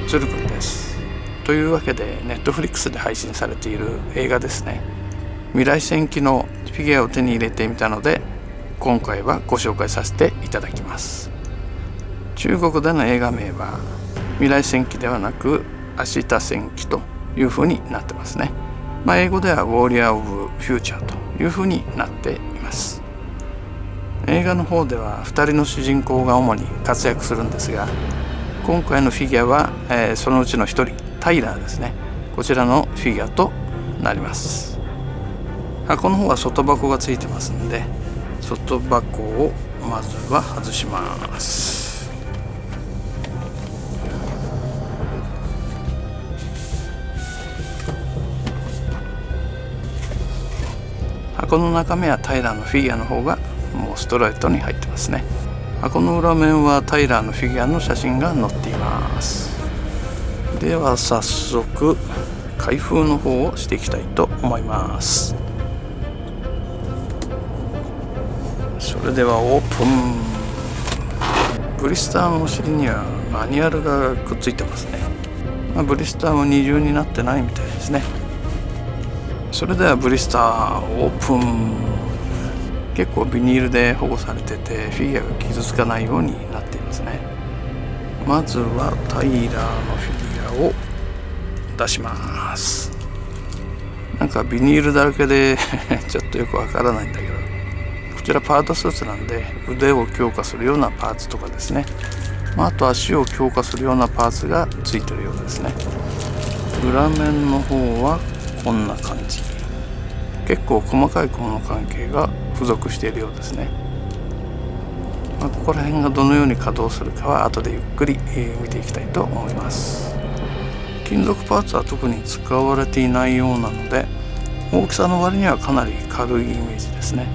つるくんです。というわけでネットフリックスで配信されている映画ですね、未来戦記のフィギュアを手に入れてみたので今回はご紹介させていただきます。中国での映画名は未来戦記ではなく明日戦記という風になってますね。英語ではウォーリアー・オブ・フューチャーという風になっています。映画の方では2人の主人公が主に活躍するんですが、今回のフィギュアは、そのうちの1人タイラーですね、こちらのフィギュアとなります。箱の方は外箱がついてますので、外箱をまずは外します。箱の中身はタイラーのフィギュアの方がもうストレートに入ってますね。箱の裏面はタイラーのフィギュアの写真が載っています。では早速開封の方をしていきたいと思います。それではオープン。ブリスターのお尻にはマニュアルがくっついてますね。ブリスターは二重になってないみたいですね。それではブリスターオープン。結構ビニールで保護されててフィギュアが傷つかないようになっていますね。まずはタイラーのフィギュアを出します。なんかビニールだらけでちょっとよくわからないんだけど、こちらパートスーツなんで腕を強化するようなパーツとかですね、あと足を強化するようなパーツがついてるようですね。裏面の方はこんな感じ。結構細かい小物関係が付属しているようですね。ここら辺がどのように稼働するかは後でゆっくり見ていきたいと思います。金属パーツは特に使われていないようなので、大きさの割にはかなり軽いイメージですね。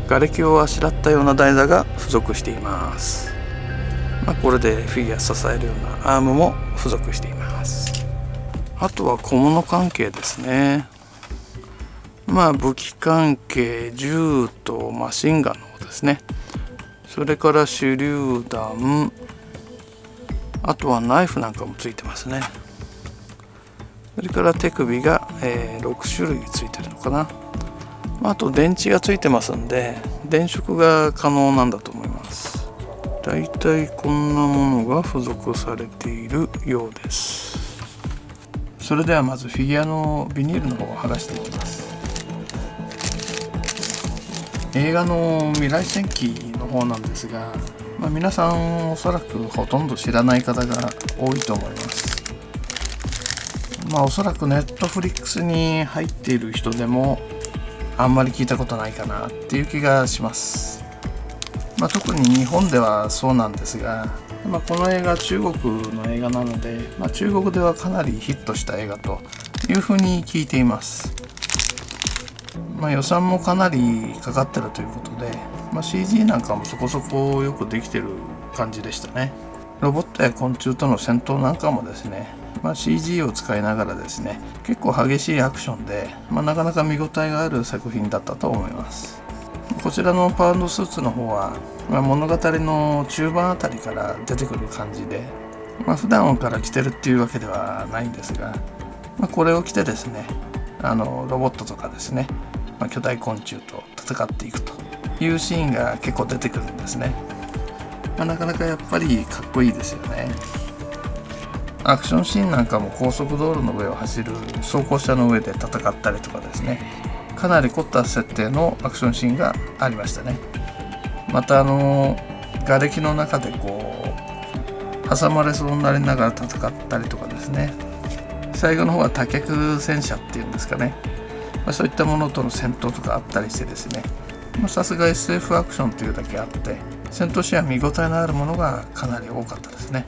瓦礫をあしらったような台座が付属しています。これでフィギュア支えるようなアームも付属しています。あとは小物関係ですね。武器関係、銃とマシンガンの方ですね。それから手榴弾、あとはナイフなんかもついてますね。それから手首が、6種類ついてるのかな。あと電池がついてますんで電飾が可能なんだと思います。だいたいこんなものが付属されているようです。それではまずフィギュアのビニールの方を剥がしていきます。映画の未来戦記の方なんですが、皆さんおそらくほとんど知らない方が多いと思います。おそらくネットフリックスに入っている人でもあんまり聞いたことないかなっていう気がします。特に日本ではそうなんですが、この映画中国の映画なので、中国ではかなりヒットした映画というふうに聞いています。予算もかなりかかってるということで、CG なんかもそこそこよくできてる感じでしたね。ロボットや昆虫との戦闘なんかもですね、CG を使いながらですね、結構激しいアクションで、なかなか見応えがある作品だったと思います。こちらのパウンドスーツの方は、物語の中盤あたりから出てくる感じで、普段から着てるっていうわけではないんですが、これを着てですね、ロボットとかですね、巨大昆虫と戦っていくというシーンが結構出てくるんですね。なかなかやっぱりかっこいいですよね。アクションシーンなんかも高速道路の上を走る走行車の上で戦ったりとかですね、かなり凝った設定のアクションシーンがありましたね。また瓦礫の中で挟まれそうになりながら戦ったりとかですね、最後の方は多脚戦車っていうんですかね、そういったものとの戦闘とかあったりしてですね、さすが SF アクションというだけあって戦闘シーンは見応えのあるものがかなり多かったですね。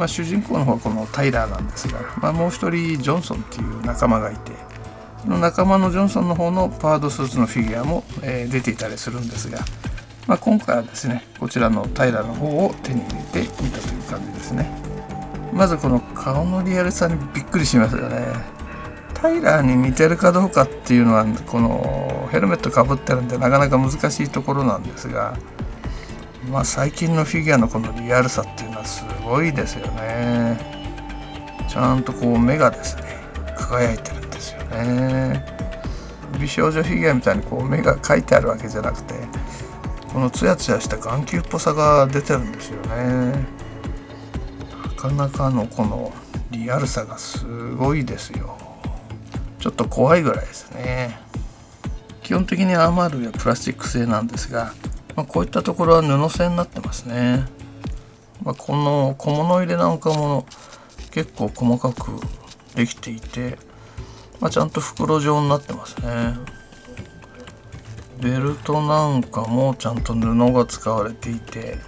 主人公の方はこのタイラーなんですが、もう一人ジョンソンっていう仲間がいて、その仲間のジョンソンの方のパワードスーツのフィギュアも、出ていたりするんですが、今回はですねこちらのタイラーの方を手に入れてみたという感じですね。まずこの顔のリアルさにびっくりしますよね。タイラーに似てるかどうかっていうのはこのヘルメットかぶってるんでなかなか難しいところなんですが、最近のフィギュアのこのリアルさっていうのはすごいですよね。ちゃんとこう目がですね輝いてるんですよね。美少女フィギュアみたいにこう目が描いてあるわけじゃなくて、このツヤツヤした眼球っぽさが出てるんですよね。なかなかのこのリアルさがすごいですよ。ちょっと怖いぐらいですね。基本的にアーマールやプラスチック製なんですが、こういったところは布製になってますね。この小物入れなんかも結構細かくできていて、ちゃんと袋状になってますね。ベルトなんかもちゃんと布が使われていて、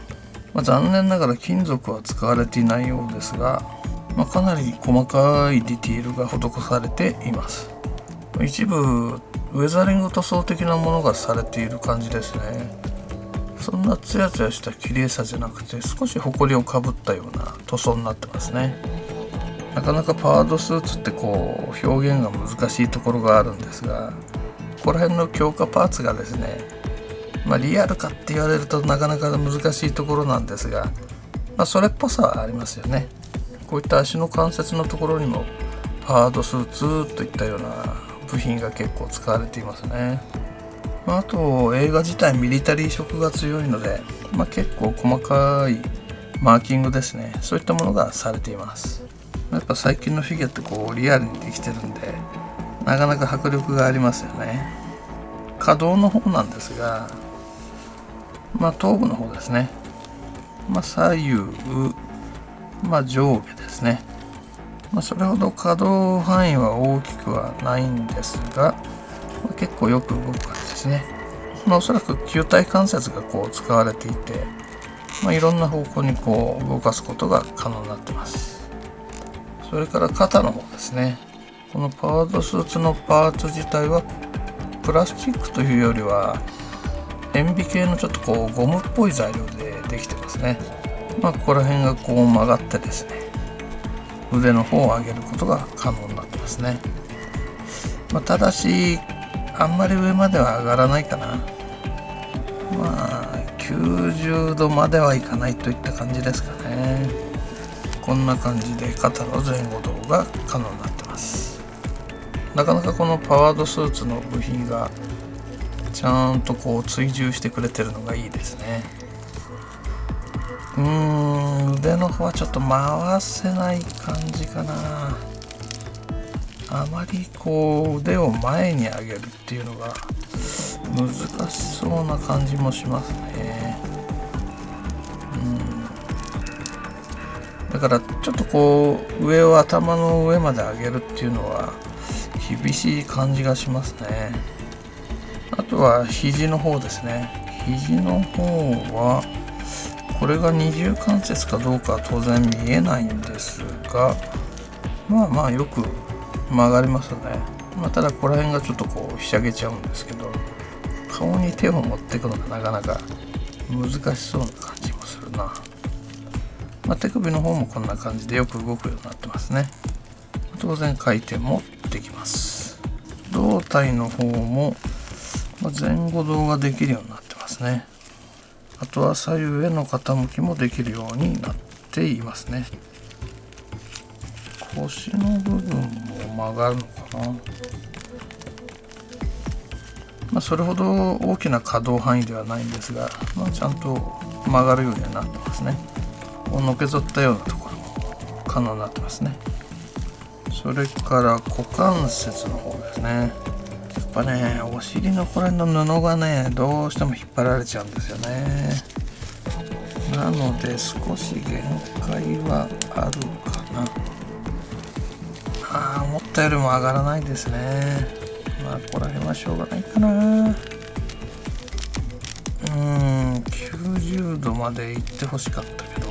残念ながら金属は使われていないようですが、かなり細かいディティールが施されています。一部ウェザリング塗装的なものがされている感じですね。そんなツヤツヤした綺麗さじゃなくて、少しホコリをかぶったような塗装になってますね。なかなかパワードスーツってこう表現が難しいところがあるんですが、ここら辺の強化パーツがですね、リアルかって言われるとなかなか難しいところなんですが、それっぽさはありますよね。こういった足の関節のところにもパワードスーツといったような部品が結構使われていますね。あと映画自体ミリタリー色が強いので、結構細かいマーキングですね、そういったものがされています。やっぱ最近のフィギュアってこうリアルにできてるんで、なかなか迫力がありますよね。可動の方なんですが、頭部の方ですね、左右、上下ですね。それほど可動範囲は大きくはないんですが、結構よく動く感じですね。おそらく球体関節がこう使われていて、いろんな方向にこう動かすことが可能になってます。それから肩の方ですね。このパワードスーツのパーツ自体はプラスチックというよりは塩ビ系のちょっとこうゴムっぽい材料でできてますね。ここら辺がこう曲がってですね、腕の方を上げることが可能になってますね。ただしあんまり上までは上がらないかな。90度まではいかないといった感じですかね。こんな感じで肩の前後動が可能になってます。なかなかこのパワードスーツの部品がちゃんとこう追従してくれてるのがいいですね。腕の方はちょっと回せない感じかな。あまりこう腕を前に上げるっていうのが難しそうな感じもしますね。だからちょっとこう上を頭の上まで上げるっていうのは厳しい感じがしますね。あとは肘の方ですね。肘の方はこれが二重関節かどうかは当然見えないんですが、よく曲がりますよね。ただここら辺がちょっとこうひしゃげちゃうんですけど、顔に手を持っていくのがなかなか難しそうな感じもするな。手首の方もこんな感じでよく動くようになってますね。当然回転もできます。胴体の方も前後動ができるようになってますね。あとは左右への傾きもできるようになっていますね。腰の部分も曲がるのかな。それほど大きな可動範囲ではないんですが、ちゃんと曲がるようにはなってますね。のけぞったようなところも可能になってますね。それから股関節の方ですね。やっぱね、お尻のこれの布がね、どうしても引っ張られちゃうんですよね。なので少し限界はあるかな。思ったよりも上がらないですね。ここら辺はしょうがないかな。90度まで行ってほしかったけど、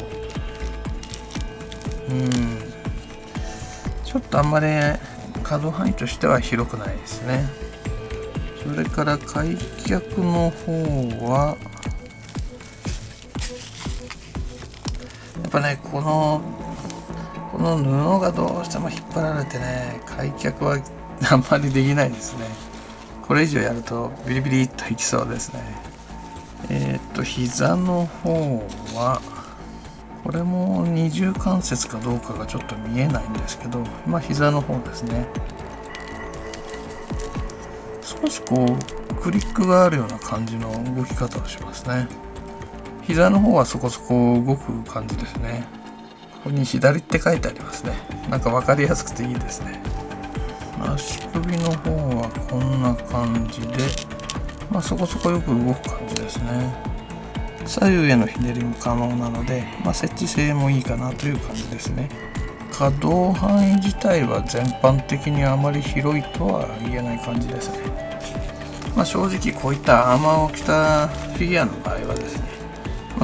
ちょっとあんまり可動範囲としては広くないですね。それから開脚の方はやっぱね、この布がどうしても引っ張られてね、開脚はあんまりできないですね。これ以上やるとビリビリっといきそうですね。膝の方はこれも二重関節かどうかがちょっと見えないんですけど、膝の方ですね。少しこうクリックがあるような感じの動き方をしますね。膝の方はそこそこ動く感じですね。ここに左って書いてありますね。なんか分かりやすくていいですね。足首の方はこんな感じで、そこそこよく動く感じですね。左右へのひねりも可能なので、設置性もいいかなという感じですね。可動範囲自体は全般的にあまり広いとは言えない感じですね。正直こういったアーマーを着たフィギュアの場合はですね、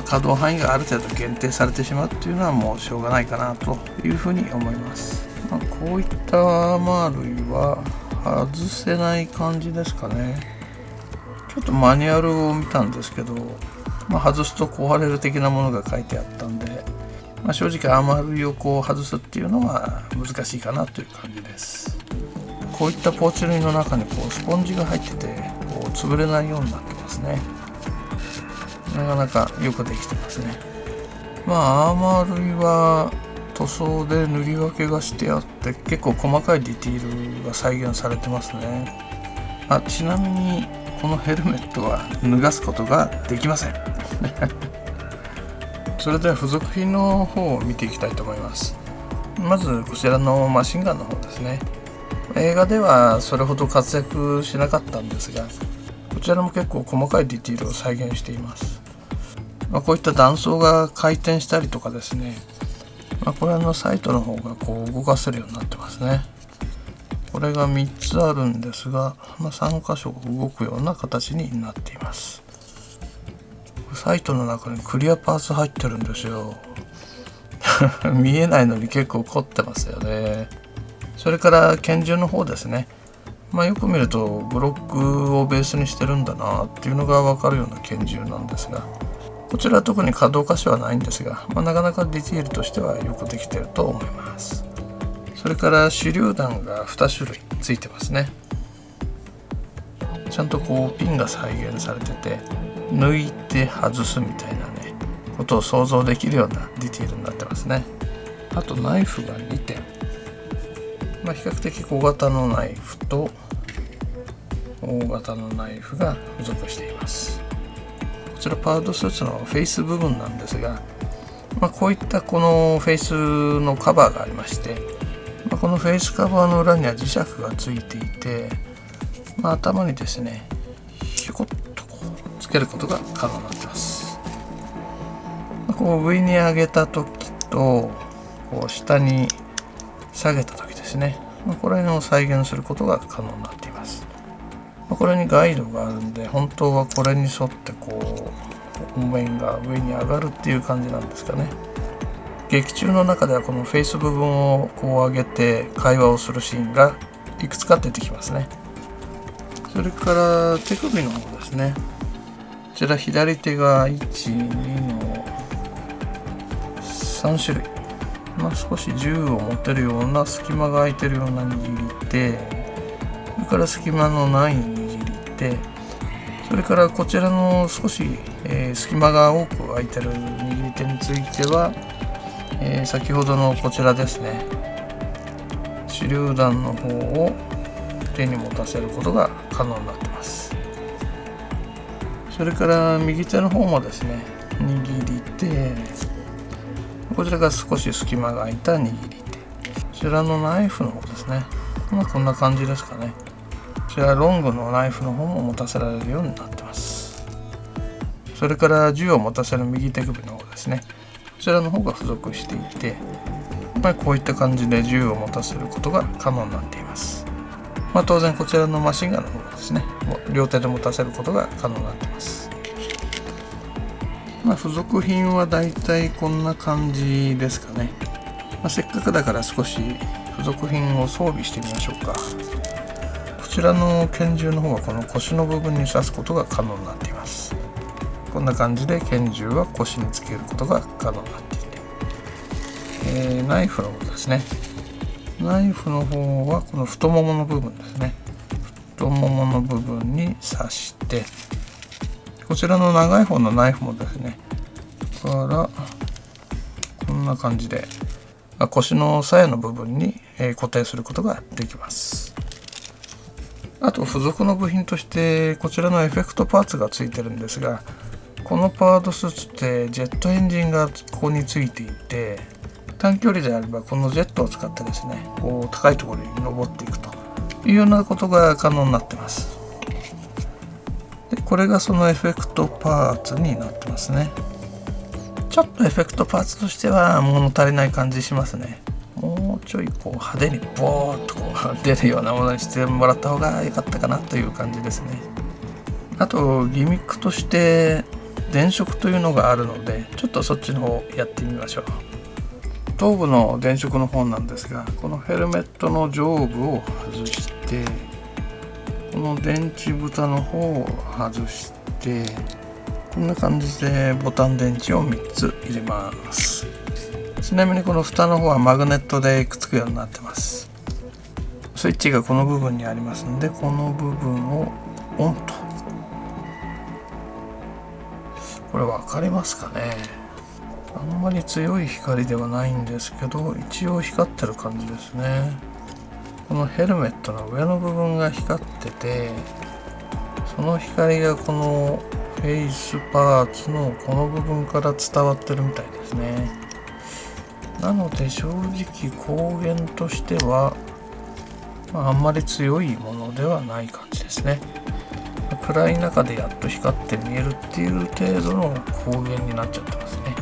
可動範囲がある程度限定されてしまうっていうのはもうしょうがないかなというふうに思います。こういったアーマー類は外せない感じですかね。ちょっとマニュアルを見たんですけど、外すと壊れる的なものが書いてあったんで、正直アーマー類を外すっていうのは難しいかなという感じです。こういったポーチ類の中にスポンジが入ってて潰れないようになってますね。なかなかよくできてますね。アーマー類は塗装で塗り分けがしてあって結構細かいディティールが再現されてますね。ちなみにこのヘルメットは脱がすことができませんそれでは付属品の方を見ていきたいと思います。まずこちらのマシンガンの方ですね。映画ではそれほど活躍しなかったんですが、こちらも結構細かいディティールを再現しています。こういった断層が回転したりとかですね、これのサイトの方が動かせるようになってますね。これが3つあるんですが、3箇所動くような形になっています。サイトの中にクリアパーツ入ってるんですよ見えないのに結構凝ってますよね。それから拳銃の方ですね。よく見るとブロックをベースにしてるんだなっていうのが分かるような拳銃なんですが、こちらは特に可動箇所はないんですが、なかなかディティールとしてはよくできていると思います。それから手榴弾が2種類ついてますね。ちゃんとピンが再現されてて、抜いて外すみたいなことを想像できるようなディティールになってますね。あとナイフが2点、比較的小型のナイフと大型のナイフが付属しています。こちらパウドスーツのフェイス部分なんですが、こういったこのフェイスのカバーがありまして、このフェイスカバーの裏には磁石がついていて、頭にですねひょこっとつけることが可能になっています。上に上げた時と下に下げた時ですね、これを再現することが可能になっています。これにガイドがあるんで、本当はこれに沿って面が上に上がるっていう感じなんですかね。劇中の中ではこのフェイス部分を上げて会話をするシーンがいくつか出てきますね。それから手首の方ですね。こちら左手が1、2の3種類、少し銃を持てるような隙間が空いてるような握り手、それから隙間のない握り手、それからこちらの少し、隙間が多く空いてる握り手については、先ほどのこちらですね、手榴弾の方を手に持たせることが可能になっています。それから右手の方もですね、握り手、こちらが少し隙間が空いた握り手、こちらのナイフの方ですね、こんな感じですかね。こちらロングのナイフの方も持たせられるようになってます。それから銃を持たせる右手首の方ですね、こちらの方が付属していて、こういった感じで銃を持たせることが可能になっています。当然こちらのマシンガンの方ですね、両手で持たせることが可能になっています。付属品はだいたいこんな感じですかね。せっかくだから少し付属品を装備してみましょうか。こちらの拳銃の方はこの腰の部分に刺すことが可能になっています。こんな感じで拳銃は腰につけることが可能になっていて、ナイフの方ですね。ナイフの方はこの太ももの部分ですね。太ももの部分に刺して、こちらの長い方のナイフもですね、からこんな感じで腰の鞘の部分に固定することができます。あと付属の部品としてこちらのエフェクトパーツがついてるんですが、このパワードスーツってジェットエンジンがここについていて、短距離であればこのジェットを使ってですね、こう高いところに登っていくというようなことが可能になってます。でこれがそのエフェクトパーツになってますね。ちょっとエフェクトパーツとしては物足りない感じしますね。もうちょいこう派手にボーッとこう出るようなものにしてもらった方が良かったかなという感じですね。あとギミックとして電飾というのがあるので、ちょっとそっちの方やってみましょう。頭部の電飾の方なんですが、このヘルメットの上部を外して、この電池蓋の方を外して、こんな感じでボタン電池を3つ入れます。ちなみにこの蓋の方はマグネットでくっつくようになってます。スイッチがこの部分にありますので、この部分をオンと。これ分かりますかね。あんまり強い光ではないんですけど、一応光ってる感じですね。このヘルメットの上の部分が光ってて、その光がこのフェイスパーツのこの部分から伝わってるみたいですね。なので正直光源としては、あんまり強いものではない感じですね。暗い中でやっと光って見えるっていう程度の光源になっちゃってますね。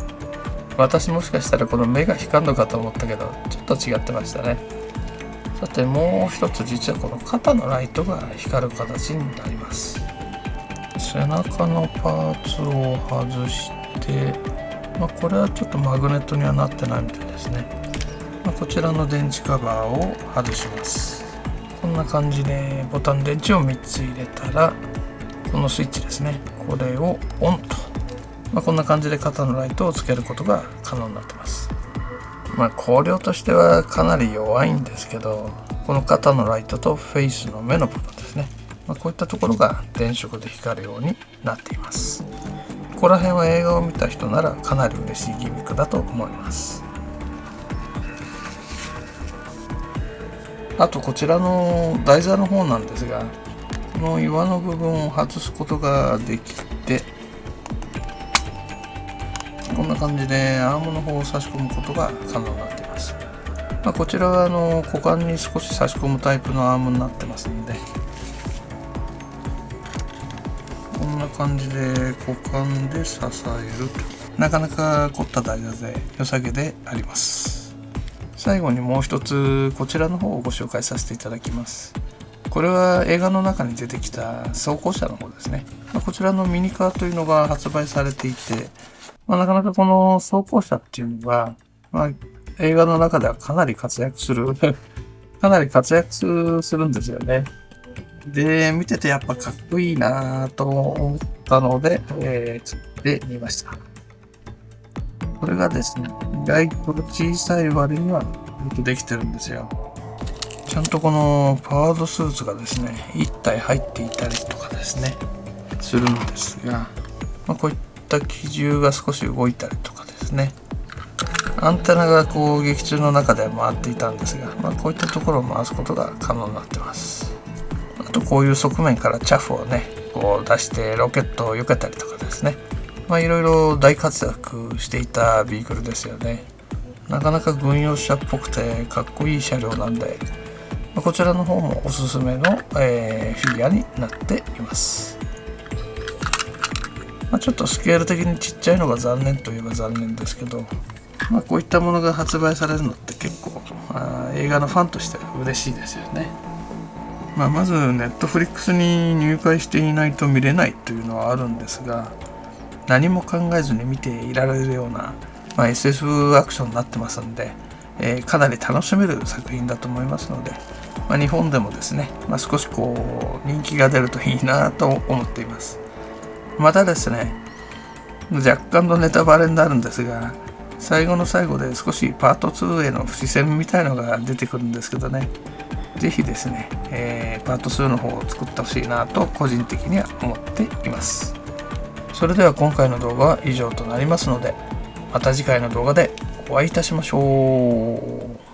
私もしかしたらこの目が光るのかと思ったけど、ちょっと違ってましたね。さてもう一つ、実はこの肩のライトが光る形になります。背中のパーツを外して、これはちょっとマグネットにはなってないみたいですね。こちらの電池カバーを外します。こんな感じでボタン電池を3つ入れたら、このスイッチですね、これをオンと、こんな感じで肩のライトをつけることが可能になってます。光量としてはかなり弱いんですけど、この肩のライトとフェイスの目の部分ですね、こういったところが電飾で光るようになっています。ここら辺は映画を見た人ならかなり嬉しいギミックだと思います。あとこちらの台座の方なんですが、この岩の部分を外すことができて、こんな感じでアームの方を差し込むことが可能になっています。こちらは股間に少し差し込むタイプのアームになってますので、こんな感じで股間で支えると、なかなか凝った台座で良さげであります。最後にもう一つこちらの方をご紹介させていただきます。これは映画の中に出てきた装甲車の方ですね。こちらのミニカーというのが発売されていて、なかなかこの装甲車っていうのが、映画の中ではかなり活躍するかなり活躍するんですよね。で、見ててやっぱかっこいいなと思ったので、買ってみました。これがですね、意外と小さい割にはよくできてるんですよ。ちゃんとこのパワードスーツがですね、1体入っていたりとかですね、するんですが、こういった機銃が少し動いたりとかですね、アンテナがこう劇中の中で回っていたんですが、こういったところを回すことが可能になってます。あとこういう側面からチャフをね、こう出してロケットを避けたりとかですね、いろいろ大活躍していたビークルですよね。なかなか軍用車っぽくてかっこいい車両なんで、こちらの方もおすすめの、フィギュアになっています。ちょっとスケール的にちっちゃいのが残念といえば残念ですけど、こういったものが発売されるのって結構映画のファンとしては嬉しいですよね。まずネットフリックスに入会していないと見れないというのはあるんですが、何も考えずに見ていられるような、SF アクションになってますんで、かなり楽しめる作品だと思いますので、日本でもですね、少しこう人気が出るといいなと思っています。またですね、若干のネタバレになるんですが、最後の最後で少しパート2への付箋みたいのが出てくるんですけどね、ぜひですね、パート2の方を作ってほしいなと個人的には思っています。それでは今回の動画は以上となりますので、また次回の動画でお会いいたしましょう。